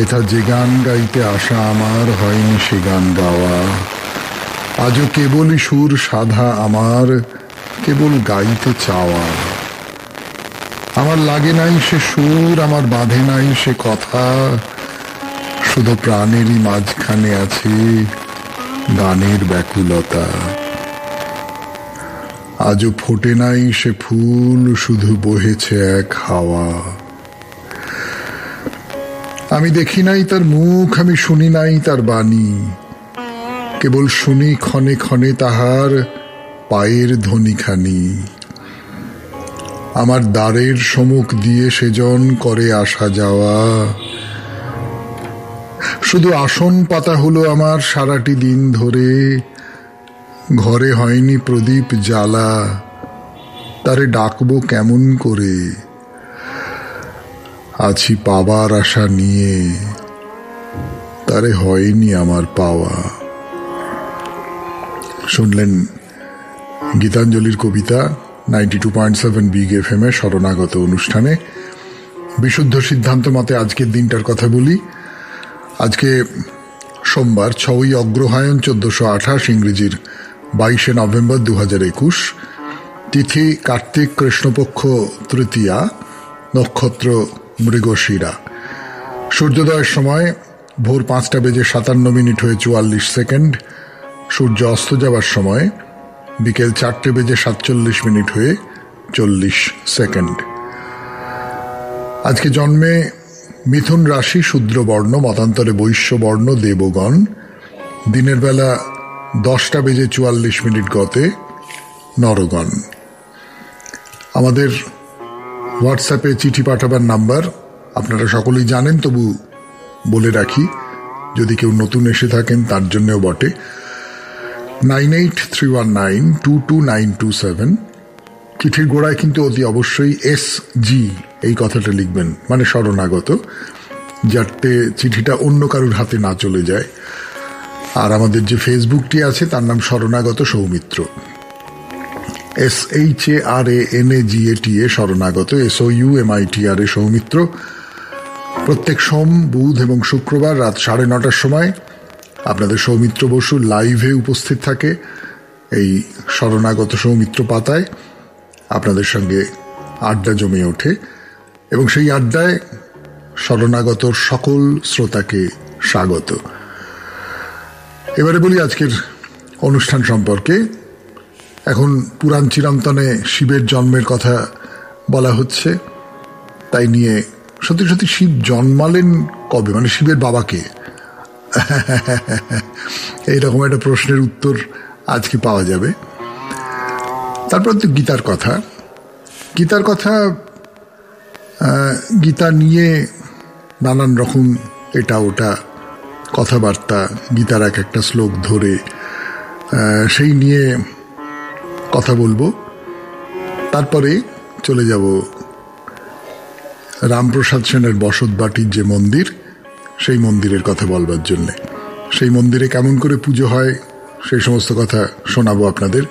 হেথা যে গান গাইতে আসা আমার হয়নি সে গান গাওয়া, আজও কেবলই সুর সাধা আমার, কেবল গাইতে চাওয়া। আমার লাগে নাই সে সুর, আমার বাঁধে নাই সে কথা, শুধু প্রাণেরই মাঝখানে আছে গানের ব্যাকুলতা। আজও ফোটে নাই সে ফুল, শুধু বহেছে এক হাওয়া। আমি দেখি নাই তার মুখ, আমি শুনি নাই তার বাণী, কেবল শুনি ক্ষণে ক্ষণে তাহার পায়ের ধ্বনিখানি। আমার দ্বারের সম্মুখ দিয়ে সেজন করে আসা যাওয়া, শুধু আসন পাতা হলো আমার সারাটি দিন ধরে। ঘরে হয়নি প্রদীপ জ্বালা, তারে ডাকবো কেমন করে? আছি পাবার আশা নিয়ে, তারে হয়নি আমার পাওয়া। শুনলেন গীতাঞ্জলির কবিতা 92.7 বিগ এফএম এ শরণাগত অনুষ্ঠানে। বিশুদ্ধ সিদ্ধান্ত মতে আজকের দিনটার কথা বলি। আজকে সোমবার 6ই অগ্রহায়ণ 1428, ইংরেজির 22শে নভেম্বর 2021। তিথি কার্তিক, কৃষ্ণপক্ষ তৃতীয়া, নক্ষত্র মৃগশিরা। সূর্যোদয়ের সময় ভোর 5:57 হয়ে 44। সূর্য অস্ত যাবার সময় বিকেল 4:47 হয়ে 40। আজকে জন্মে মিথুন রাশি, শূদ্র বর্ণ, মতান্তরে বৈশ্য বর্ণ, দেবগণ। দিনের বেলা 10:44 গতে নরগণ। আমাদের হোয়াটসঅ্যাপে চিঠি পাঠাবার নাম্বার আপনারা সকলেই জানেন, তবু বলে রাখি যদি কেউ নতুন এসে থাকেন তার জন্যও বটে। 9831922927। চিঠির গোড়ায় কিন্তু অতি অবশ্যই SG এই কথাটা লিখবেন, মানে শরণাগত, যাতে চিঠিটা অন্য কারুর হাতে না চলে যায়। আর আমাদের যে ফেসবুকটি আছে তার নাম শরণাগত সৌমিত্র, SHARANAGATA শরণাগত, SOUMITRA সৌমিত্র। প্রত্যেক সোম, বুধ এবং শুক্রবার রাত 9:30 সময় আপনাদের সৌমিত্র বসু লাইভে উপস্থিত থাকে এই শরণাগত সৌমিত্র পাতায়। আপনাদের সঙ্গে আড্ডা জমে ওঠে এবং সেই আড্ডায় শরণাগত সকল শ্রোতাকে স্বাগত। এবারে বলি আজকের অনুষ্ঠান সম্পর্কে। এখন পুরাণ চিরন্তনে শিবের জন্মের কথা বলা হচ্ছে, তাই নিয়ে সত্যি সত্যি শিব জন্মালেন কবে, মানে শিবের বাবাকে? এইরকম একটা প্রশ্নের উত্তর আজকে পাওয়া যাবে। তারপর তো গীতার কথা। গীতা নিয়ে নানান রকম এটা ওটা কথাবার্তা, গীতার এক একটা শ্লোক ধরে সেই নিয়ে কথা বলবো। তারপরে চলে যাব রামপ্রসাদ সেনের বসতবাটির যে মন্দির, সেই মন্দিরের কথা বলবার জন্যে। সেই মন্দিরে কেমন করে পুজো হয় সেই সমস্ত কথা শোনাবো আপনাদের।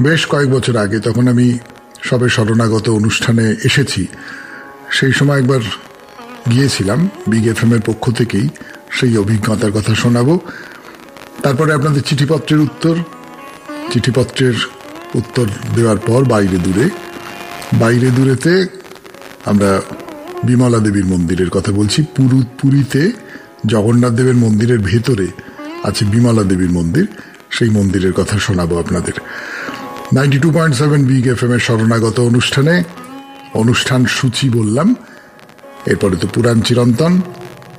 বেশ কয়েক বছর আগে, তখন আমি সবে শরণাগত অনুষ্ঠানে এসেছি, সেই সময় একবার গিয়েছিলাম বিগ এফএম এর পক্ষ থেকেই, সেই অভিজ্ঞতার কথা শোনাবো। তারপরে আপনাদের চিঠিপত্রের উত্তর দেওয়ার পর বাইরে দূরেতে আমরা বিমলা দেবীর মন্দিরের কথা বলছি। পুরীতে জগন্নাথ দেবের মন্দিরের ভেতরে আছে বিমলা দেবীর মন্দির, সেই মন্দিরের কথা শোনাবো আপনাদের। 92.7 বিগ এফএম এর শরণাগত অনুষ্ঠানে অনুষ্ঠান সূচি বললাম, এরপরে তো পুরাণ চিরন্তন,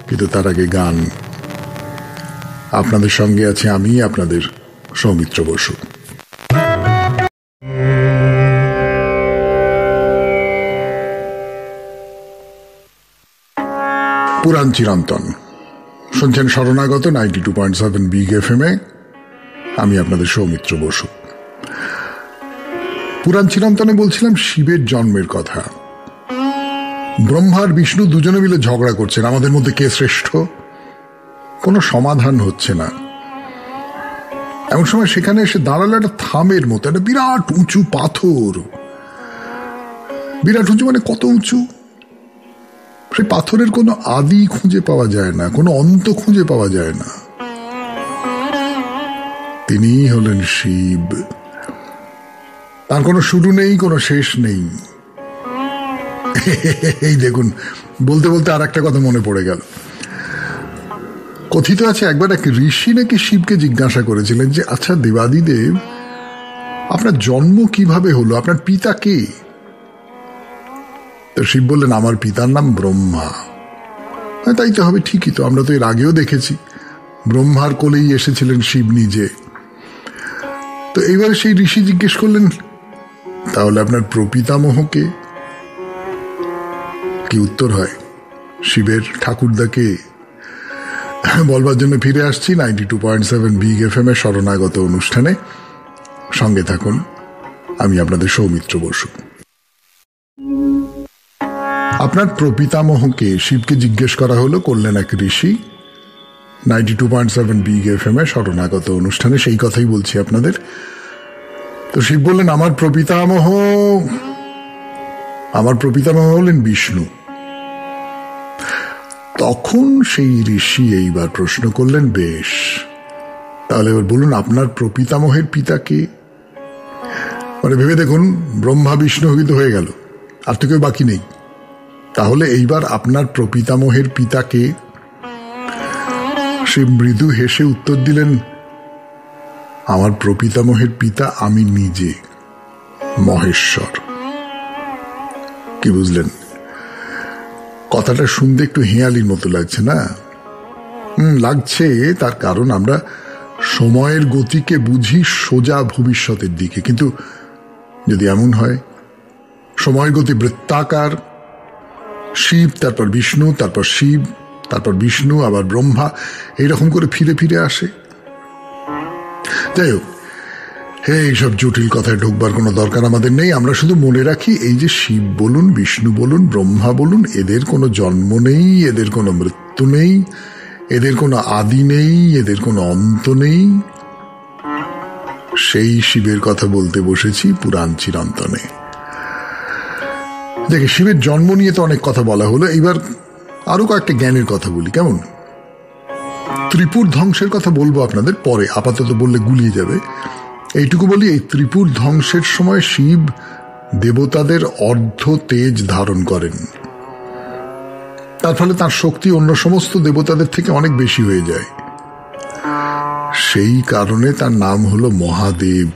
কিন্তু তার আগে গান। আপনাদের সঙ্গে আছে আমি, আপনাদের সৌমিত্র বসু। পুরাণ চিরন্তন শুনছেন শরণাগত 92.7 বিগ এফএম এ। আমি আপনাদের সৌমিত্র বসু। পুরাণ চিরন্তনে বলছিলাম শিবের জন্মের কথা। ব্রহ্মা আর বিষ্ণু দুজনে মিলে ঝগড়া করছেন, আমাদের মধ্যে কে শ্রেষ্ঠ, কোনো সমাধান হচ্ছে না। এমন সময় সেখানে এসে দাঁড়ালো একটা থামের মতো একটা বিরাট উঁচু পাথর। বিরাট উঁচু মানে কত উঁচু? সেই পাথরের কোনো আদি খুঁজে পাওয়া যায় না, কোনো অন্ত খুঁজে পাওয়া যায় না। তিনিই হলেন শিব। তার কোনো শুরু নেই, কোনো শেষ নেই। এই দেখুন, বলতে বলতে আর একটা কথা মনে পড়ে গেল। কথিত আছে একবার এক ঋষি নাকি শিবকে জিজ্ঞাসা করেছিলেন যে, আচ্ছা দেবাদিদেব, আপনার জন্ম কিভাবে হলো, আপনার পিতা কে? তো শিব বললেন, আমার পিতার নাম ব্রহ্মা। তাই তো হবে, ঠিকই তো, আমরা তো এর আগেও দেখেছি ব্রহ্মার কোলেই এসেছিলেন শিব নিজে। তো এইবারে সেই ঋষি জিজ্ঞেস করলেন, তাহলে আপনার প্রপিতামহকে? কি উত্তর হয়? শিবের ঠাকুরদাকে। বলবার জন্য ফিরে আসছি 92.7 বিগ এফএম এর শরণাগত অনুষ্ঠানে। সঙ্গে থাকুন, আমি আপনাদের সৌমিত্র বসু। আপনার প্রপিতামহকে শিবকে জিজ্ঞেস করা হলো, করলেন এক ঋষি। 92.7 বিগ এফএম এর শরণাগত অনুষ্ঠানে সেই কথাই বলছি আপনাদের। তো শিব বললেন, আমার প্রপিতামহ হলেন বিষ্ণু। তখন সেই ঋষি এইবার প্রশ্ন করলেন, বেশ, তাহলে এবার বলুন আপনার প্রপিতামহের পিতা কে? মানে ভেবে দেখুন, ব্রহ্মা বিষ্ণু কিন্তু হয়ে গেল, আর তো কেউ বাকি নেই। তাহলে এইবার আপনার প্রপিতামহের পিতা কে? সে মৃদু হেসে উত্তর দিলেন, আমার প্রপিতামহের পিতা আমি নিজে, মহেশ্বর। কি বুঝলেন? কথাটা শুনতে একটু হেঁয়ালির মতো লাগছে না? লাগছে, তার কারণ আমরা সময়ের গতিকে বুঝি সোজা ভবিষ্যতের দিকে। কিন্তু যদি এমন হয় সময়ের গতি বৃত্তাকার, শিব তারপর বিষ্ণু, তারপর শিব, তারপর বিষ্ণু, আবার ব্রহ্মা, এইরকম করে ফিরে ফিরে আসে। যাই হোক, এইসব জটিল কথায় ঢুকবার কোনো দরকার আমাদের নেই। আমরা শুধু মনে রাখি, এই যে শিব বলুন, বিষ্ণু বলুন, ব্রহ্মা বলুন, এদের কোনো জন্ম নেই, এদের কোনো মৃত্যু নেই, এদের কোনো আদি নেই, এদের কোনো অন্ত নেই। সেই শিবের কথা বলতে বসেছি পুরাণ চিরন্তনে। দেখে, শিবের জন্ম নিয়ে তো অনেক কথা বলা হলো, এইবার আরো কয়েকটা জ্ঞানের কথা বলি, কেমন? ত্রিপুর ধ্বংসের কথা বলবো আপনাদের পরে, আপাতত বললে গুলিয়ে যাবে। এইটুকু বলি, এই ত্রিপুর ধ্বংসের সময় শিব দেবতাদের অর্ধ তেজ ধারণ করেন। তার ফলে তার শক্তি অন্য সমস্ত দেবতাদের থেকে অনেক বেশি হয়ে যায়। সেই কারণে তার নাম হলো মহাদেব,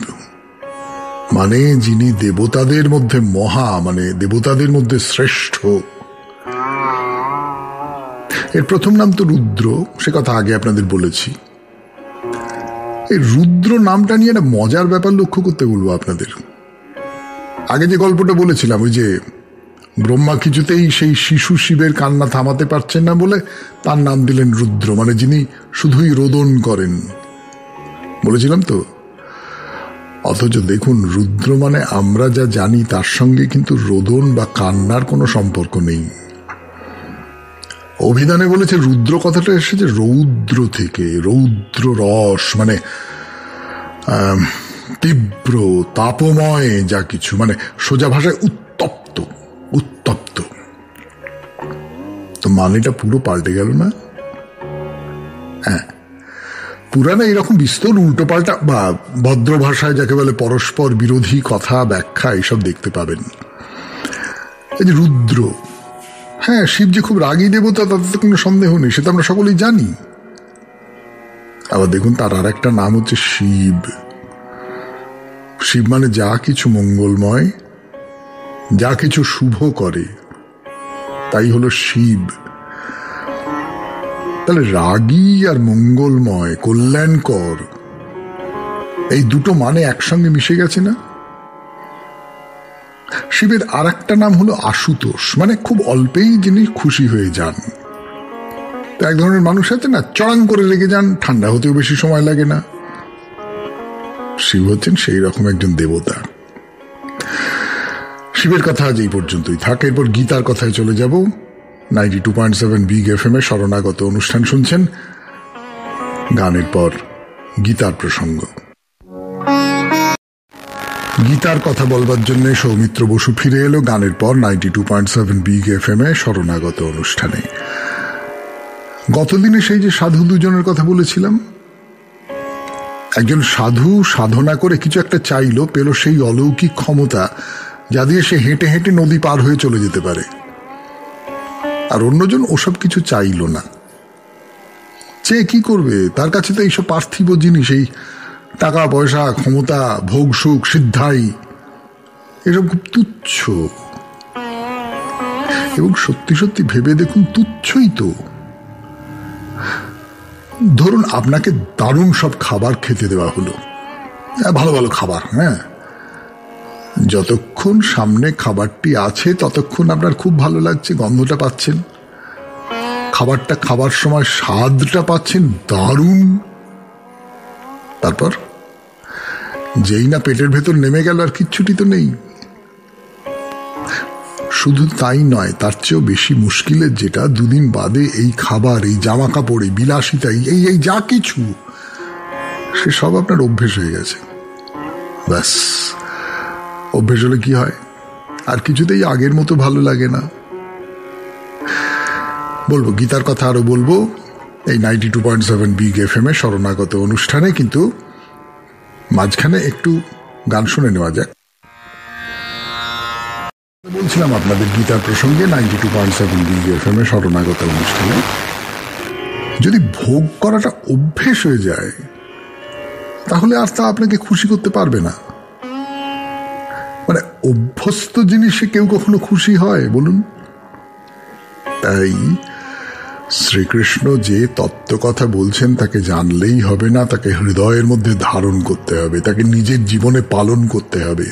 মানে যিনি দেবতাদের মধ্যে মহা, মানে দেবতাদের মধ্যে শ্রেষ্ঠ। এর প্রথম নাম তো রুদ্র, সে কথা আগে আপনাদের বলেছি। এই রুদ্র নামটা নিয়ে একটা মজার ব্যাপার লক্ষ্য করতে বলবো আপনাদের। আগে যে গল্পটা বলেছিলাম, ওই যে ব্রহ্মা কিছুতেই সেই শিশু শিবের কান্না থামাতে পারছেন না বলে তার নাম দিলেন রুদ্র, মানে যিনি শুধুই রোদন করেন, বলেছিলাম তো। অথচ দেখুন, রুদ্র মানে আমরা যা জানি তার সঙ্গে কিন্তু রোদন বা কান্নার কোনো সম্পর্ক নেই। অভিধানে বলেছে রুদ্র কথাটা এসেছে রৌদ্র থেকে, রৌদ্র রস, মানে তীব্র তাপময় যা কিছু, মানে সোজা ভাষায় উত্তপ্ত। উত্তপ্ত তো মানেটা পুরো পাল্টে গেল না? হ্যাঁ, পুরাণে এরকম বিস্তর উল্টো পাল্টা বা ভদ্র ভাষায় যাকে বলে পরস্পর বিরোধী কথা ব্যাখ্যা এইসব দেখতে পাবেন। এই যে রুদ্র, হ্যাঁ, শিব যে খুব রাগী দেবতা তাতে তো কোনো সন্দেহ নেই, সেটা আমরা সকলেই জানি। আবার দেখুন, তার আর একটা নাম হচ্ছে শিব। শিব মানে যা কিছু মঙ্গলময়, যা কিছু শুভ করে, তাই হলো শিব। তাহলে রাগী আর মঙ্গলময়, কল্যাণকর, এই দুটো মানে একসঙ্গে মিশে গেছে না? শিবের আর একটা নাম হলো আশুতোষ, মানে খুব অল্পেই যিনি খুশি হয়ে যান। তো এক ধরনের মানুষ আছে না, চড়াং করে রেগে যান, ঠান্ডা হতেও বেশি সময় লাগে না। শিব হচ্ছেন সেই রকম একজন দেবতা। শিবের কথা আজ এই পর্যন্তই থাক। এরপর গীতার কথায় চলে যাব। 92.7 বিগ এফএম এ শরণাগত অনুষ্ঠান শুনছেন। গানের পর গীতার প্রসঙ্গ। গীতার কথা বলবার জন্য সৌমিত্র বসু ফিরে এলো গানের পর 92.7 বিগ এফএম এ শরণাগত অনুষ্ঠানে। গতদিনে সেই যে সাধু দুজনের কথা বলেছিলাম, একজন সাধু সাধনা করে কিছু একটা চাইলো, পেল সেই অলৌকিক ক্ষমতা যা দিয়ে সে হেঁটে হেঁটে নদী পার হয়ে চলে যেতে পারে। আর অন্যজন ওসব কিছু চাইল না, চেয়ে কি করবে? তার কাছে তো এইসব পার্থিব জিনিস, এই টাকা পয়সা, ক্ষমতা, ভোগ সুখ, সিদ্ধাই, এসব খুব তুচ্ছ। এবং সত্যি সত্যি ভেবে দেখুন, তুচ্ছই তো। ধরুন আপনাকে দারুণ সব খাবার খেতে দেওয়া হলো, ভালো ভালো খাবার, হ্যাঁ, যতক্ষণ সামনে খাবারটি আছে ততক্ষণ আপনার খুব ভালো লাগছে, গন্ধটা পাচ্ছেন, খাবারটা খাবার সময় স্বাদটা পাচ্ছেন দারুণ। তারপর যেই না পেটের ভেতর নেমে গেল আর কিচ্ছুটি তো নেই। শুধু তাই নয়, তার চেয়েও বেশি মুশকিলের যেটা, দুদিন বাদে এই খাবার, এই জামা কাপড়, এই বিলাসিতা, এই এই যা কিছু, সে সব আপনার অভ্যেস হয়ে গেছে। ব্যাস, অভ্যেস হলে কি হয়? আর কিছুতেই আগের মতো ভালো লাগে না। বলবো গীতার কথা, আরো বলবো এই 92.7 বিগ এফএম এ শরণাগত অনুষ্ঠানে, কিন্তু মাঝখানে একটু গান শুনে নেওয়া যাক। বলছিলাম আপনাদের গীতার প্রসঙ্গে 92.7 বিগ এফএম এ শরণাগত অনুষ্ঠানে, যদি ভোগ করাটা অভ্যেস হয়ে যায় তাহলে আর তা আপনাকে খুশি করতে পারবে না। মানে অভ্যস্ত জিনিসে কেউ কখনো খুশি হয় বলুন? তাই শ্রীকৃষ্ণ যে তত্ত্ব কথা বলছেন তাকে জানলেই হবে না, তাকে হৃদয়ের মধ্যে ধারণ করতে হবে, তাকে নিজের জীবনে পালন করতে হবে।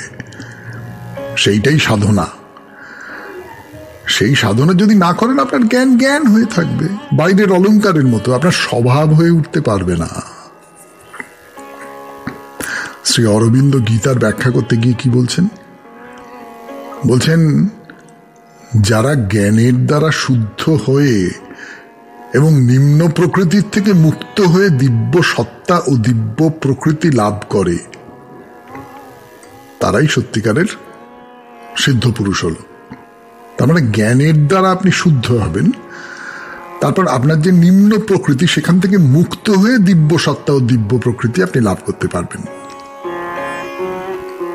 সেইটাই সাধনা। সেই সাধনা যদি না করেন, আপনার জ্ঞান জ্ঞান হয়ে থাকবে, বাইরের অলংকারের মতো, আপনার স্বভাব হয়ে উঠতে পারবে না। শ্রী অরবিন্দ গীতার ব্যাখ্যা করতে গিয়ে কি বলছেন? বলছেন, যারা জ্ঞানের দ্বারা শুদ্ধ হয়ে এবং নিম্ন প্রকৃতির থেকে মুক্ত হয়ে দিব্য সত্তা ও দিব্য প্রকৃতি লাভ করে, তারাই সত্যিকারের সিদ্ধ পুরুষ হল। তার মানে জ্ঞানের দ্বারা আপনি শুদ্ধ হবেন, তারপর আপনার যে নিম্ন প্রকৃতি, সেখান থেকে মুক্ত হয়ে দিব্য সত্তা ও দিব্য প্রকৃতি আপনি লাভ করতে পারবেন।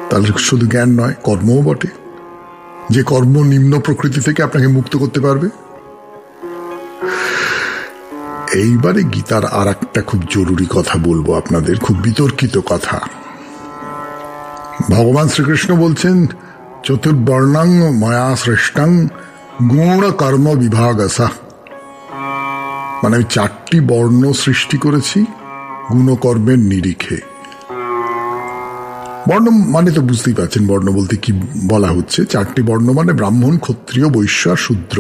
তাহলে শুধু জ্ঞান নয়, কর্মও বটে, যে কর্ম নিম্ন প্রকৃতি থেকে আপনাকে মুক্ত করতে পারবে। এইবারে গীতার আর একটা খুব জরুরি কথা বলবো আপনাদের, খুব বিতর্কিত কথা। ভগবান শ্রীকৃষ্ণ বলছেন, চতুর্বর্ণাং ময়া সৃষ্টং গুণ কর্ম বিভাগসা। মানে আমি 4টি বর্ণ সৃষ্টি করেছি গুণকর্মের নিরিখে। বর্ণ মানে তো বুঝতেই পারছেন বর্ণ বলতে কি বলা হচ্ছে। 4টি বর্ণ মানে ব্রাহ্মণ, ক্ষত্রিয়, বৈশ্য আর শূদ্র।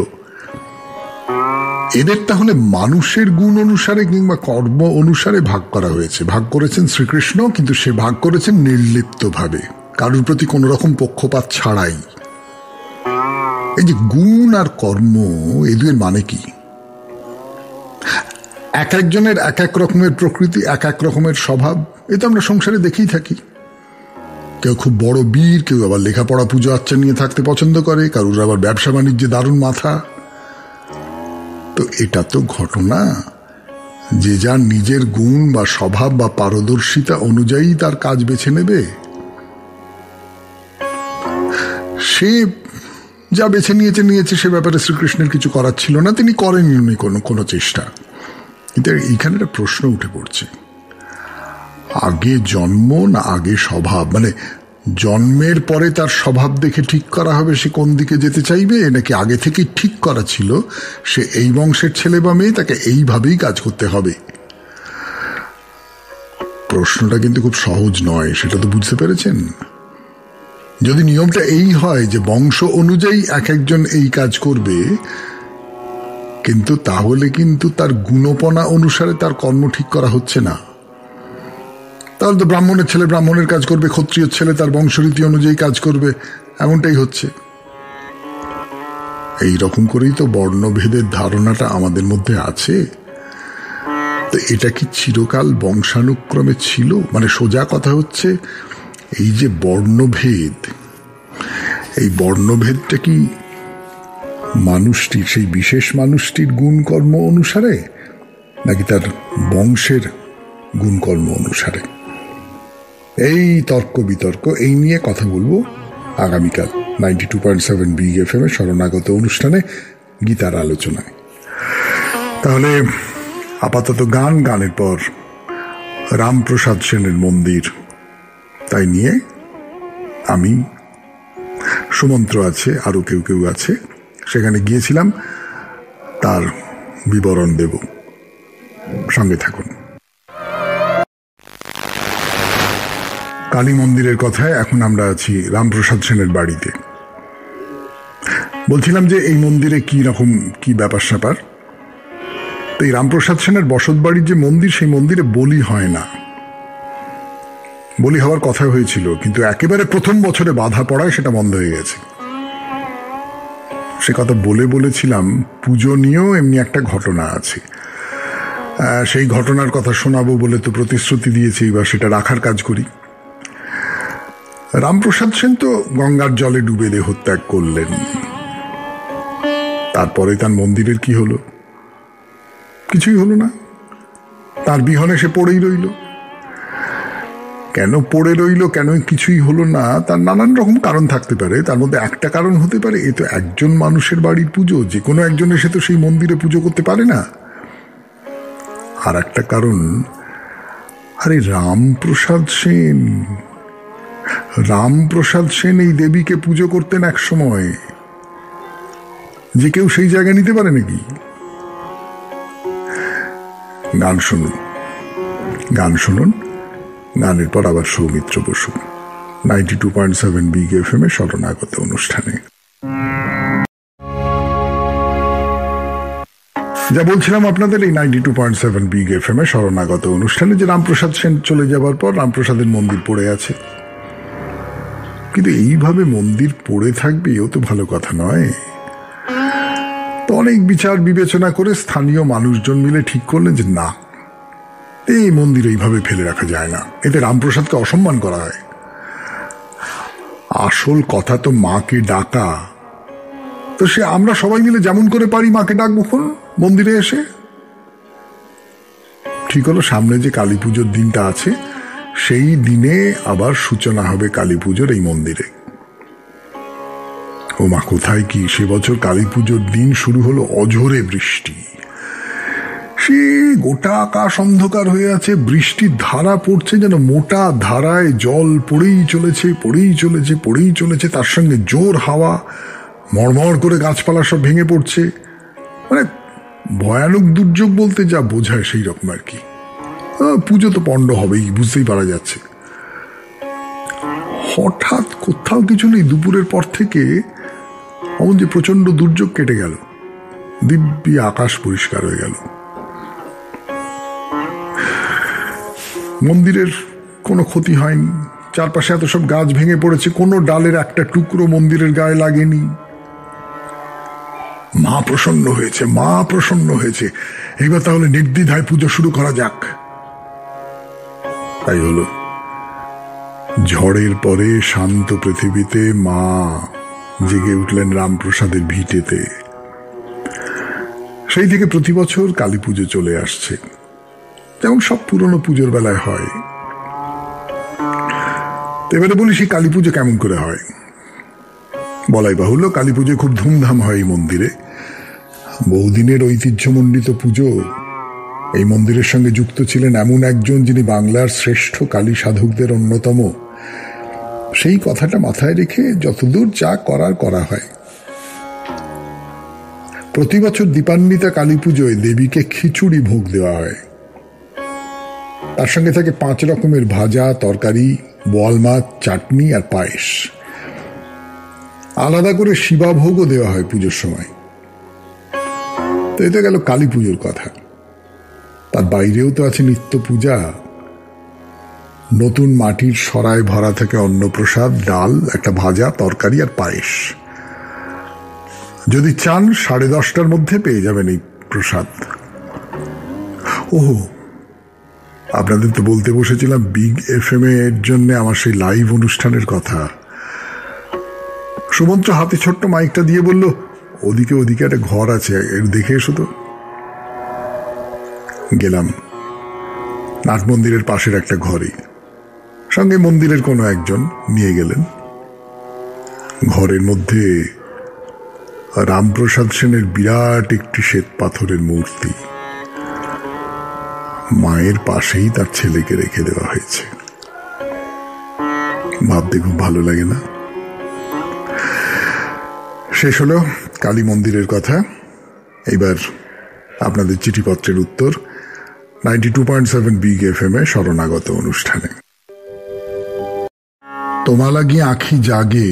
এদের তাহলে মানুষের গুণ অনুসারে কিংবা কর্ম অনুসারে ভাগ করা হয়েছে। ভাগ করেছেন শ্রীকৃষ্ণ, কিন্তু সে ভাগ করেছেন নির্লিপ্ত ভাবে, কারোর প্রতি কোন রকম পক্ষপাত ছাড়াই। এই যে গুণ আর কর্ম, এই দুয়ের মানে কি? এক একজনের এক এক রকমের প্রকৃতি, এক এক রকমের স্বভাব, এ তো আমরা সংসারে দেখেই থাকি। কেউ খুব বড় বীর, কেউ আবার লেখাপড়া পুজো আচ্ছা নিয়ে থাকতে পছন্দ করে, কারোর আবার ব্যবসা বাণিজ্যে দারুণ মাথা। তো এটা তো ঘটনা, যে যার নিজের গুণ বা স্বভাব বা পারদর্শিতা অনুযায়ী তার কাজ বেছে নেবে। সে যা বেছে নিয়েছে, সে ব্যাপারে শ্রীকৃষ্ণের কিছু করার ছিল না, তিনি করেননি কোনো চেষ্টা। কিন্তু এইখানে একটা প্রশ্ন উঠে পড়ছে, আগে জন্ম না আগে স্বভাব? মানে জন্মের পরে তার স্বভাব দেখে ঠিক করা হবে সে কোন দিকে যেতে চাইবে, নাকি আগে থেকেই ঠিক করা ছিল সে এই বংশের ছেলে বা মেয়ে, তাকে এইভাবেই কাজ করতে হবে? প্রশ্নটা কিন্তু খুব সহজ নয়, সেটা তো বুঝতে পেরেছেন। যদি নিয়মটা এই হয় যে বংশ অনুযায়ী এক একজন এই কাজ করবে, কিন্তু তাহলে কিন্তু তার গুণপনা অনুসারে তার কর্ম ঠিক করা হচ্ছে না। তাহলে তো ব্রাহ্মণের ছেলে ব্রাহ্মণের কাজ করবে, ক্ষত্রিয় ছেলে তার বংশরীতি অনুযায়ী কাজ করবে, এমনটাই হচ্ছে। এই রকম করেই তো বর্ণভেদের ধারণাটা আমাদের মধ্যে আছে। তো এটা কি চিরকাল বংশানুক্রমে ছিল? মানে সোজা কথা হচ্ছে, এই যে বর্ণভেদ, এই বর্ণভেদটা কি মানুষটির, সেই বিশেষ মানুষটির গুণকর্ম অনুসারে নাকি তার বংশের গুণকর্ম অনুসারে? এই তর্ক বিতর্ক এই নিয়ে কথা বলবো আগামীকাল 92.7 বিগ এফএম এর শরণাগত অনুষ্ঠানে, গীতার আলোচনায়। তাহলে আপাতত গানের পর রামপ্রসাদ সেনের মন্দির তাই নিয়ে আমি, সুমন্ত্র আছে, আরো কেউ আছে, সেখানে গিয়েছিলাম, তার বিবরণ দেব। সঙ্গে থাকুন। কালী মন্দিরের কথায় এখন আমরা আছি রামপ্রসাদ সেনের বাড়িতে। বলছিলাম যে এই মন্দিরে কি রকম কি ব্যাপার স্যাপার। তো এই রামপ্রসাদ সেনের বসত বাড়ির যে মন্দির, সেই মন্দিরে বলি হয় না। বলি হওয়ার কথা হয়েছিল, কিন্তু একেবারে প্রথম বছরে বাধা পড়ায় সেটা বন্ধ হয়ে গেছে। সে কথা বলেছিলাম। পুজো নিয়েও এমনি একটা ঘটনা আছে, সেই ঘটনার কথা শোনাবো বলে তো প্রতিশ্রুতি দিয়েছি, এবার সেটা রাখার কাজ করি। রামপ্রসাদ সেন তো গঙ্গার জলে ডুবে দেহত্যাগ করলেন। তারপরে তার মন্দিরের কি হলো? কিছুই হলো না। তার বিহনে সে পড়েই রইল। কেন পড়ে রইল, কেন কিছুই হলো না, তার নানান রকম কারণ থাকতে পারে। তার মধ্যে একটা কারণ হতে পারে, এ তো একজন মানুষের বাড়ির পুজো, যে কোনো একজন এসে তো সেই মন্দিরে পুজো করতে পারে না। আর একটা কারণ, আরে রামপ্রসাদ সেন এই দেবীকে পুজো করতেন এক সময়, যে কেউ সেই জায়গা নিতে পারে নাকি? গান শুনুন, গানের পর আবার সৌমিত্র বসু 92.7 বিগ এফএম এর শরণাগত অনুষ্ঠানে। যা বলছিলাম আপনাদের, এই 92.7 বিগ এফএম এর শরণাগত অনুষ্ঠানে, যে রামপ্রসাদ সেন চলে যাবার পর রামপ্রসাদের মন্দির পড়ে আছে। কিন্তু এইভাবে মন্দির পড়ে থাকবে এও তো ভালো কথা নয়। তো অনেক বিচার বিবেচনা করে স্থানীয় মানুষজন মিলে ঠিক করলেন যে না, এই মন্দির এইভাবে ফেলে রাখা যায় না, এতে রামপ্রসাদকে অসম্মান করা হয়। আসল কথা তো মাকে ডাকা। তো সে আমরা সবাই মিলে যেমন করে পারি মাকে ডাকবো মন্দিরে এসে। ঠিক হলো, সামনে যে কালী পুজোর দিনটা আছে, সেই দিনে আবার সূচনা হবে কালী পুজোর এই মন্দিরে। ও মা, কোথায় কি সে বছর কালী পুজোর দিন শুরু হলো অঝোরে বৃষ্টি। সে গোটা আকাশ অন্ধকার হয়ে আছে, বৃষ্টির ধারা পড়ছে যেন মোটা ধারায়, জল পড়েই চলেছে। তার সঙ্গে জোর হাওয়া, মড়মড় করে গাছপালা সব ভেঙে পড়ছে। মানে ভয়ানক দুর্যোগ বলতে যা বোঝায় সেই রকম আর কি। পুজো তো পণ্ড হবেই, বুঝতেই পারা যাচ্ছে। হঠাৎ কোথাও কিছু নেই, দুপুরের পর থেকে অমন যে প্রচন্ড দুর্যোগ কেটে গেল, দিব্যি আকাশ পরিষ্কার হয়ে গেল। মন্দিরের কোনো ক্ষতি হয়নি, চারপাশে এত সব গাছ ভেঙে পড়েছে, কোনো ডালের একটা টুকরো মন্দিরের গায়ে লাগেনি। মা প্রসন্ন হয়েছে। এইবার তাহলে নির্দ্বিধায় পুজো শুরু করা যাক। তাই হলো। ঝড়ের পরে শান্ত পৃথিবীতে মা জেগে উঠলেন রামপ্রসাদের ভিটেতে। সেই থেকে প্রতি বছর কালী পুজো চলে আসছে, যেমন সব পুরনো পুজোর বেলায় হয়। এবারে বলি, সেই কালী পুজো কেমন করে হয়? বলাই বাহুল্য, কালী পুজো খুব ধুমধাম হয় এই মন্দিরে। বহুদিনের ঐতিহ্যমণ্ডিত পুজো। এই মন্দিরের সঙ্গে যুক্ত ছিলেন এমন একজন, যিনি বাংলার শ্রেষ্ঠ কালী সাধকদের অন্যতম। সেই কথাটা মাথায় রেখে যতদূর যা করা হয়। প্রতি বছর দীপান্বিতা কালী পুজোয় দেবীকে খিচুড়ি ভোগ দেওয়া হয়। তার সঙ্গে থাকে 5 রকমের ভাজা, তরকারি, বোয়াল মাছ, চাটনি আর পায়েস। আলাদা করে শিবা ভোগও দেওয়া হয় পুজোর সময়। তো এটা গেল কালী পুজোর কথা। তার বাইরেও তো আছে নিত্য পূজা। নতুন মাটির সরায় ভরা থেকে অন্নপ্রসাদ, ডাল, একটা ভাজা, তরকারি আর পায়েস। যদি চান 10:30টার মধ্যে পেয়ে যাবেন এই প্রসাদ। ওহো, আপনাদের তো বলতে বসেছিলাম বিগ FM এর জন্য আমার সেই লাইভ অনুষ্ঠানের কথা। সুমন্ত্র হাতে ছোট্ট মাইকটা দিয়ে বলল, ওদিকে ওদিকে একটা ঘর আছে, দেখে এসো তো। গেলাম নাট মন্দিরের পাশের একটা ঘরে, সঙ্গে মন্দিরের কোনো একজন নিয়ে গেলেন। ঘরের মধ্যে রামপ্রসাদ সেনের বিরাট একটি শ্বেত পাথরের মূর্তি, মায়ের পাশেই তার ছেলেকে রেখে দেওয়া হয়েছে। ভাবতে খুব ভালো লাগে না? শেষ হলো কালী মন্দিরের কথা। এইবার আপনাদের চিঠিপত্রের উত্তর 92.7 বিগ FM এ শরণাগত অনুষ্ঠানে। তোমা লাগি আঁখি জাগে,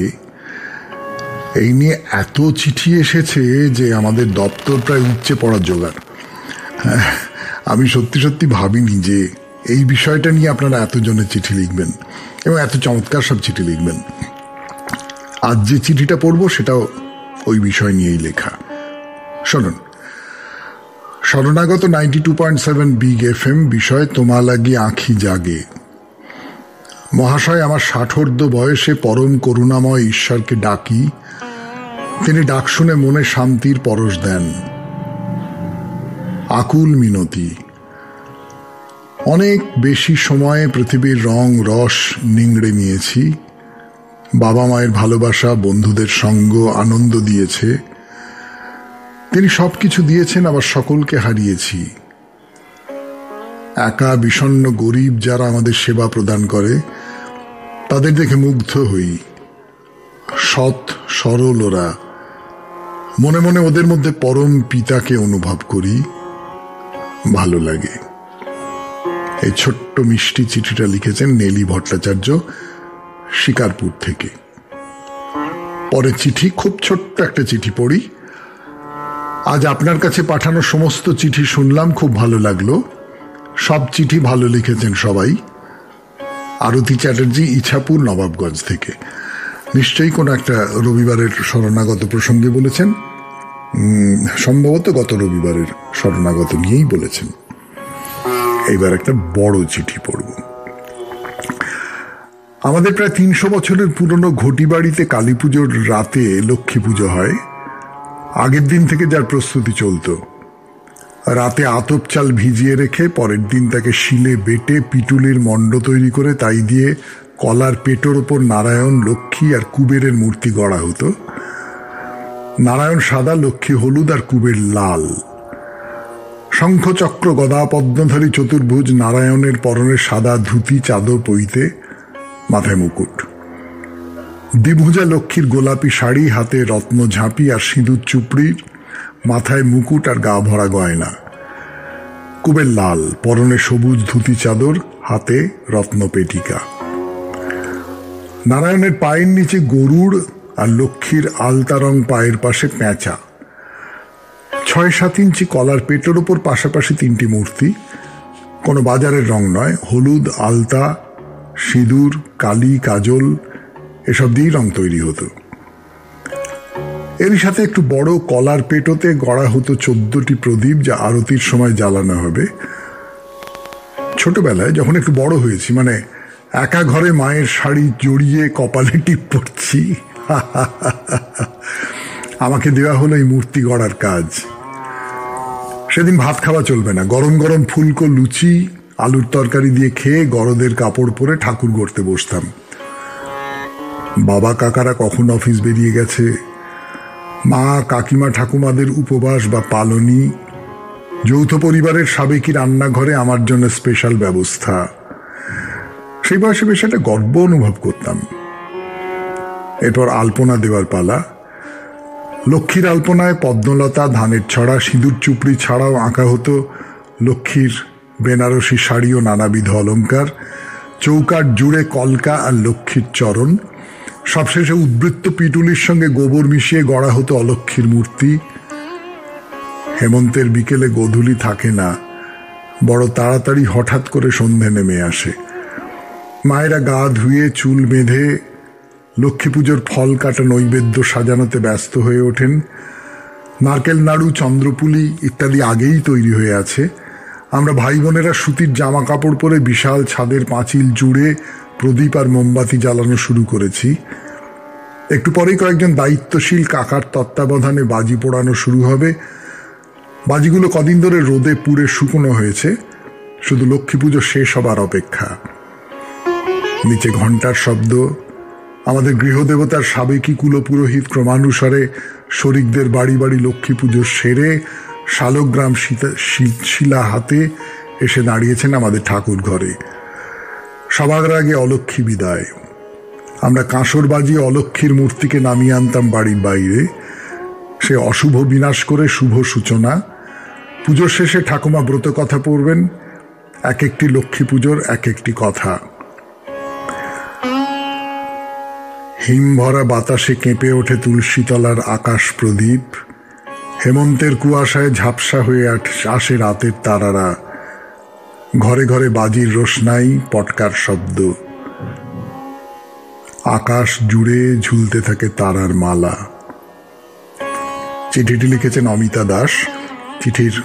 এই নিয়ে এত চিঠি এসেছে যে আমাদের দপ্তর প্রায় উচ্চে পড়ার জোগাড়। আমি সত্যি সত্যি ভাবিনি যে এই বিষয়টা নিয়ে আপনারা এতজনের চিঠি লিখবেন এবং এত চমৎকার সব চিঠি লিখবেন। আজ যে চিঠিটা পড়ব সেটাও ওই বিষয় নিয়েই লেখা। শুনুন, শরণাগত 92.7 বিগ FM, বিষয় তোমা লাগি আঁখি জাগে। মহাশয়, আমার 60 বয়সে পরম করুণাময় ঈশ্বরকে ডাকি, তিনি ডাক শুনে মনে শান্তির পরশ দেন। আকুল মিনতি, অনেক বেশি সময়ে পৃথিবীর রং রস নিংড়ে নিয়েছি। বাবা মায়ের ভালোবাসা, বন্ধুদের সঙ্গ আনন্দ দিয়েছে। তিনি সবকিছু দিয়েছেন, আবার সকলকে হারিয়েছি। একা বিষণ্ণ গরিব যারা আমাদের সেবা প্রদান করে তাদের দেখে মুগ্ধ হই। সৎ সরল ওরা, মনে মনে ওদের মধ্যে পরম পিতাকে অনুভব করি, ভালো লাগে। এই ছোট্ট মিষ্টি চিঠিটা লিখেছেন নেলি ভট্টাচার্য, শিকারপুর থেকে। পরে চিঠি, খুব ছোট্ট একটা চিঠি পড়ি। আজ আপনার কাছে পাঠানো সমস্ত চিঠি শুনলাম, খুব ভালো লাগলো। সব চিঠি ভালো লিখেছেন সবাই। আরতি চ্যাটার্জি, ইছাপুর, নবাবগঞ্জ থেকে। নিশ্চয়ই কোনো একটা রবিবারের শরণাগত প্রসঙ্গে বলেছেন, সম্ভবত গত রবিবারের শরণাগত নিয়েই বলেছেন। এইবার একটা বড় চিঠি পড়ব। আমাদের প্রায় 300 বছরের পুরনো ঘটি বাড়িতে কালী পুজোর রাতে লক্ষ্মী পুজো হয়। আগের দিন থেকে যার প্রস্তুতি চলত। রাতে আতপ চাল ভিজিয়ে রেখে পরের দিন তাকে শিলে বেটে পিটুলির মণ্ড তৈরি করে তাই দিয়ে কলার পেটোর ওপর নারায়ণ, লক্ষ্মী আর কুবেরের মূর্তি গড়া হতো। নারায়ণ সাদা, লক্ষ্মী হলুদ আর কুবের লাল। শঙ্খচক্র গদা পদ্মধারী চতুর্ভুজ নারায়ণের পরনে সাদা ধুতি, চাদর পইতে, মাথায় মুকুট। দ্বিভুজা লক্ষ্মীর গোলাপি শাড়ি, হাতে রত্ন ঝাঁপি আর সিঁদুর চুপড়ির, মাথায় মুকুট আর গা ভরা গয়না। কুবের লাল, পরনে সবুজ ধুতি চাদর, হাতে রত্ন পেটিকা। নারায়ণের পায়ের নিচে গরুড় আর লক্ষ্মীর আলতা রং পায়ের পাশে পেঁচা। 6-7 ইঞ্চি কলার পেটের ওপর পাশাপাশি 3টি মূর্তি। কোনো বাজারের রং নয়, হলুদ, আলতা, সিঁদুর, কালি, কাজল এসব দিয়েই রং তৈরি হতো। এরই সাথে একটু বড় কলার পেটোতে গড়া হতো 14টি প্রদীপ, যা আরতির সময় জ্বালানো হবে। ছোটবেলায় যখন একটু বড় হয়েছি, মানে একা ঘরে মায়ের শাড়ি জড়িয়ে কপালে টিপ পড়ছি, আমাকে দেওয়া হলো এই মূর্তি গড়ার কাজ। সেদিন ভাত খাওয়া চলবে না, গরম গরম ফুলকো লুচি আলুর তরকারি দিয়ে খেয়ে গরদের কাপড় পরে ঠাকুর গড়তে বসতাম। বাবা কাকারা কখন অফিস বেরিয়ে গেছে, মা কাকিমা ঠাকুমাদের উপবাস বা পালনি, যৌথ পরিবারের সাবেকি রান্নাঘরে আমার জন্য স্পেশাল ব্যবস্থা। সেই বয়সে বেশ একটা গর্ব অনুভব করতাম। এরপর আলপনা দেওয়ার পালা। লক্ষ্মীর আলপনায় পদ্মলতা, ধানের ছড়া, সিঁদুর চুপড়ি ছাড়াও আঁকা হতো লক্ষ্মীর বেনারসি শাড়ি ও নানাবিধ অলঙ্কার। চৌকাট জুড়ে কলকা আর লক্ষ্মীর চরণ। সবশেষে উদ্বৃত্ত পিটুলির সঙ্গে গোবর মিশিয়ে গড়া হতো অলক্ষ্মীর মূর্তি। হেমন্তের বিকেলে গোধূলি থাকে না, বড় তাড়াতাড়ি হঠাৎ করে সন্ধে নেমে আসে। মায়েরা গা ধুয়ে চুল বেঁধে লক্ষ্মী পুজোর ফল কাটা নৈবেদ্য সাজানোতে ব্যস্ত হয়ে ওঠেন। নারকেল নাড়ু, চন্দ্রপুলি ইত্যাদি আগেই তৈরি হয়ে আছে। আমরা ভাই বোনেরা সুতির জামা কাপড় পরে বিশাল ছাদের পাঁচিল জুড়ে প্রদীপ আর মোমবাতি জ্বালানো শুরু করেছি। একটু পরেই কয়েকজন দায়িত্বশীল কাকার তত্ত্বাবধানে বাজি পোড়ানো শুরু হবে। বাজিগুলো কদিন ধরে রোদে পুড়ে শুকনো হয়েছে, শুধু লক্ষ্মী পুজো শেষ হবার অপেক্ষা। নিচে ঘণ্টার শব্দ, আমাদের গৃহদেবতার সাবেকি কুলপুরোহিত ক্রমানুসারে শরিকদের বাড়ি বাড়ি লক্ষ্মী পুজো সেরে শালগ্রাম শিলা হাতে এসে দাঁড়িয়েছেন আমাদের ঠাকুর ঘরে। সবার আগে অলক্ষ্মী বিদায়। আমরা কাঁসর বাজিয়ে অলক্ষ্মীর মূর্তিকে নামিয়ে আনতাম বাড়ির বাইরে। সে অশুভ বিনাশ করে শুভ সূচনা। পুজোর শেষে ঠাকুমা ব্রত কথা পড়বেন, এক একটি লক্ষ্মী পুজোর এক একটি কথা। হিমভরা বাতাসে কেঁপে ওঠে তুলসীতলার আকাশ প্রদীপ। হেমন্তের কুয়াশায় ঝাপসা হয়ে আসে রাতের তারারা। ঘরে ঘরে বাজির রোশনাই, পটকার শব্দ। আকাশ জুড়ে ঝুলতে থাকে তারার মালা। চিঠিটি লিখেছেন অমিতা দাস। চিঠির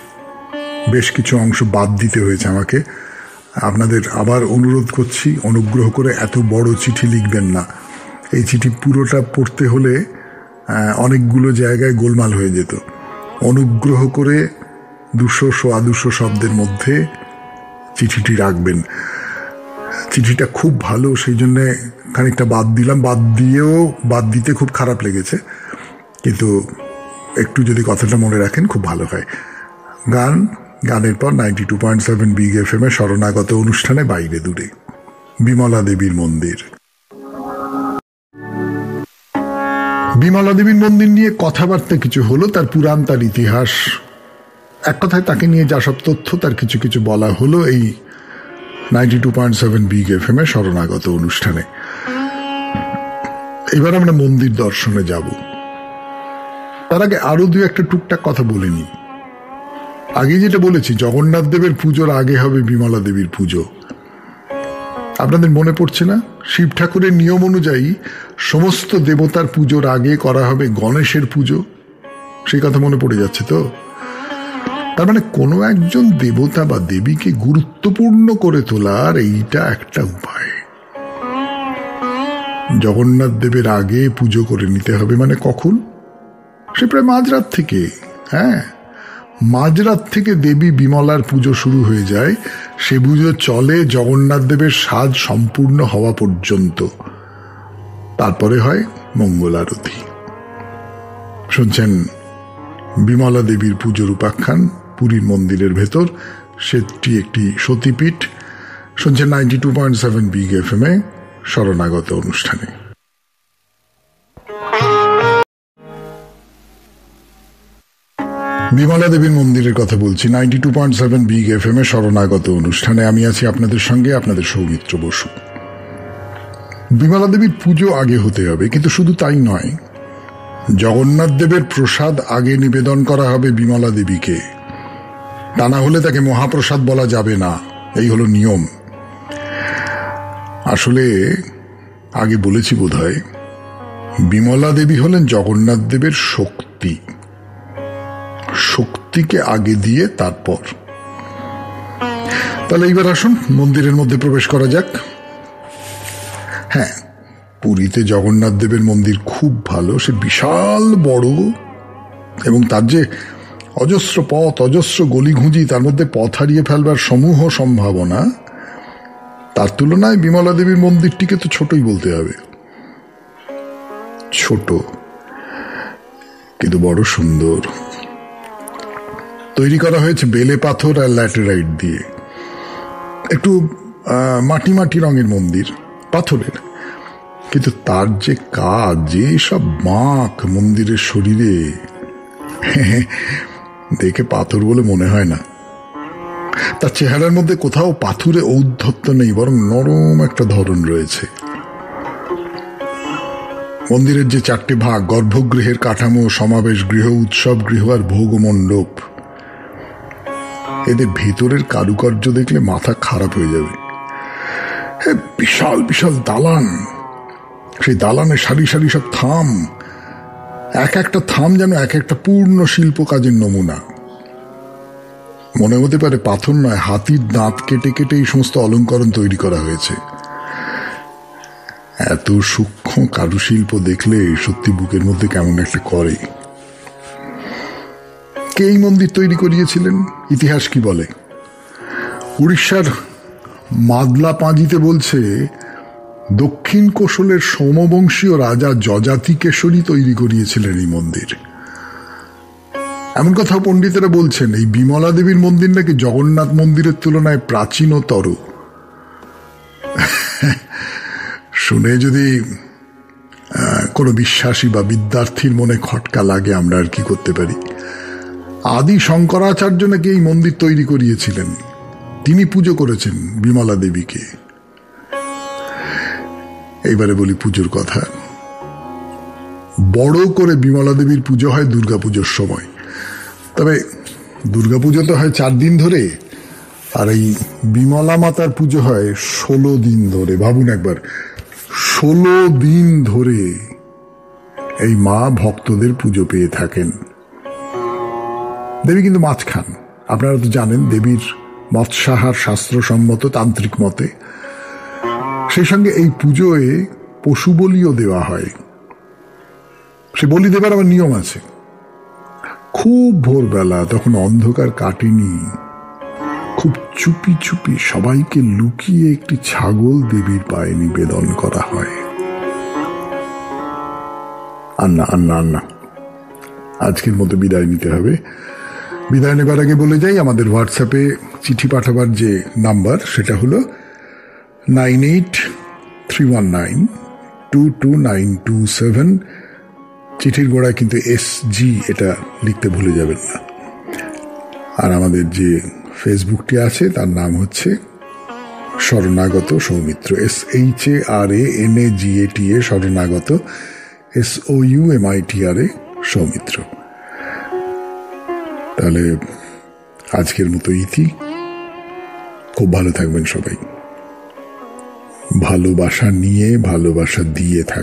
বেশ কিছু অংশ বাদ দিতে হয়েছে আমাকে। আপনাদের আবার অনুরোধ করছি, অনুগ্রহ করে এত বড় চিঠি লিখবেন না। এই চিঠি পুরোটা পড়তে হলে অনেকগুলো জায়গায় গোলমাল হয়ে যেত। অনুগ্রহ করে 200-250 শব্দের মধ্যে চিঠিটি রাখবেন। চিঠিটা খুব ভালো, সেই জন্যে খানিকটা বাদ দিলাম। বাদ দিতে খুব খারাপ লেগেছে, কিন্তু একটু যদি কথাটা মনে রাখেন খুব ভালো হয়। গানের পর 92.7 বিগ FM এ শরণাগত অনুষ্ঠানে বাইরে দূরে বিমলা দেবীর মন্দির। বিমলা দেবীর মন্দির নিয়ে কথাবার্তা কিছু হলো, তার পুরাণ, তার ইতিহাস, এক কথায় তাকে নিয়ে যা সব তথ্য তার কিছু কিছু বলা হলো এই 92.7 বিগ FM এ শরণাগত অনুষ্ঠানে। এবার আমরা মন্দির দর্শনে যাব। তার আগে আরো দু একটা টুকটাক কথা বলে নিই। আগে যেটা বলেছি, জগন্নাথ দেবের পুজোর আগে হবে বিমলা দেবীর পুজো। আপনাদের মনে পড়ছে না? শিব ঠাকুরের নিয়ম অনুযায়ী সমস্ত দেবতার পুজোর আগে করা হবে গণেশের পুজো। সেই কথা মনে পড়ে যাচ্ছে তো? তার মানে কোনো একজন দেবতা বা দেবীকে গুরুত্বপূর্ণ করে তোলার এইটা একটা উপায়। জগন্নাথ দেবের আগে পুজো করে নিতে হবে। মানে কখন? সে প্রায় মাঝরাত থেকে। হ্যাঁ, মাঝরাত থেকে দেবী বিমলার পুজো শুরু হয়ে যায়। সে পুজো চলে জগন্নাথ দেবের সাজ সম্পূর্ণ হওয়া পর্যন্ত। তারপরে হয় মঙ্গল আরতি। শুনছেন বিমলা দেবীর পুজোর উপাখ্যান পুরীর মন্দিরের ভেতর। সেটি একটি সতীপীঠ। শুনছেন 92.7 বিগ FM এ শরণাগত অনুষ্ঠানে। বিমলা দেবীর মন্দিরের কথা বলছি 92.7 বিগ FM এ শরণাগত অনুষ্ঠানে। আমি আছি আপনাদের সঙ্গে, আপনাদের সৌমিত্র বসু। বিমলা দেবীর পুজো আগে হতে হবে, কিন্তু শুধু তাই নয়, জগন্নাথ দেবের প্রসাদ আগে নিবেদন করা হবে বিমলা দেবীকে। তা না হলে তাকে মহাপ্রসাদ বলা যাবে না, এই হলো নিয়ম। আসলে আগে বলেছি বোধহয়, বিমলা দেবী হলেন জগন্নাথ দেবের শক্তি। শক্তিকে আগে দিয়ে তারপর। তাহলে এইবার আসুন মন্দিরের মধ্যে প্রবেশ করা যাক। হ্যাঁ, পুরীতে জগন্নাথ দেবের মন্দির খুব ভালো। সে বিশাল বড় এবং তার যে অজস্র পথ, অজস্র গলিঘুঁজি, তার মধ্যে পথ হারিয়ে ফেলবার সমূহ সম্ভাবনা, তার তুলনায় বিমলা দেবীর মন্দিরটিকে তো ছোটই বলতে হবে। ছোট কিন্তু বড় সুন্দর। তৈরি করা হয়েছে বেলে পাথর আর ল্যাটেরাইট দিয়ে। একটু মাটি মাটি রঙের মন্দির, পাথরের, কিন্তু তার যে কাজ, যে সব বাঁক মন্দিরের শরীরে, দেখে পাথর বলে মনে হয় না। তার চেহারার মধ্যে কোথাও পাথুরে ঔদ্ধত্য নেই, বরং নরম একটা ধরন রয়েছে। মন্দিরের যে 4টে ভাগ, গর্ভগৃহের কাঠামো, সমাবেশ গৃহ, উৎসব গৃহ আর ভোগ মণ্ডপ, এদের ভেতরের কারুকার্য দেখলে মাথা খারাপ হয়ে যাবে। বিশাল বিশাল দালান, সেই দালানে সারি সারি সব থাম, এক একটা থাম যেন এক একটা পূর্ণ শিল্প কাজের নমুনা। মনে হতে পারে পাথর নয়, হাতির দাঁত কেটে কেটে এই সমস্ত অলঙ্করণ তৈরি করা হয়েছে। এত সূক্ষ্ম কারুশিল্প দেখলে সত্যি বুকের মধ্যে কেমন একটা করে। কে এই মন্দির তৈরি করিয়েছিলেন, ইতিহাস কি বলে? উড়িষ্যার মাদলা পাঁজিতে বলছে দক্ষিণ কোশলের সোমবংশীয় রাজা যজাতি কেশরী তৈরি করিয়েছিলেন এই মন্দির। এমন কথা পণ্ডিতেরা বলছেন এই বিমলা দেবীর মন্দির নাকি জগন্নাথ মন্দিরের তুলনায় প্রাচীনতর। শুনে যদি কোনো বিশ্বাসী বা বিদ্যার্থীর মনে খটকা লাগে, আমরা আর কি করতে পারি। আদি শঙ্করাচার্য নাকি এই মন্দির তৈরি করিয়েছিলেন, তিনি পুজো করেছেন বিমলা দেবীকে। এইবারে বলি পুজোর কথা। বড় করে বিমলা দেবীর পুজো হয় দুর্গাপুজোর সময়। তবে দুর্গাপুজো তো হয় 4 দিন ধরে, আর এই বিমলা মাতার পুজো হয় 16 দিন ধরে। ভাবুন একবার, 16 দিন ধরে এই মা ভক্তদের পুজো পেয়ে থাকেন। দেবী কিন্তু মাছ খান, আপনারা তো জানেন। দেবীর মৎস্যাহার শাস্ত্রসম্মত তান্ত্রিক মতে। সেই সঙ্গে এই পুজোয় পশু বলিও দেওয়া হয়। সে বলি দেবার আবার নিয়ম আছে। খুব ভোরবেলা, তখন অন্ধকার কাটেনি, খুব চুপি চুপি সবাইকে লুকিয়ে একটি ছাগল দেবীর পায়ে নিবেদন করা হয়। আন্না আজকের মতো বিদায় নিতে হবে। বিদায় নেবার আগে বলে যাই, আমাদের হোয়াটসঅ্যাপে চিঠি পাঠাবার যে নাম্বার সেটা হলো 9831922927। চিঠির গোড়ায় কিন্তু SG এটা লিখতে ভুলে যাবেন না। আর আমাদের যে ফেসবুকটি আছে তার নাম হচ্ছে শরণাগত সৌমিত্র, SHARANAGATA শরণাগত, SOUMITRA সৌমিত্র। তাহলে আজকের মতো ইতি। খুব ভালো থাকবেন সবাই। ভালোবাসা নিয়ে ভালোবাসা দিয়ে থাক।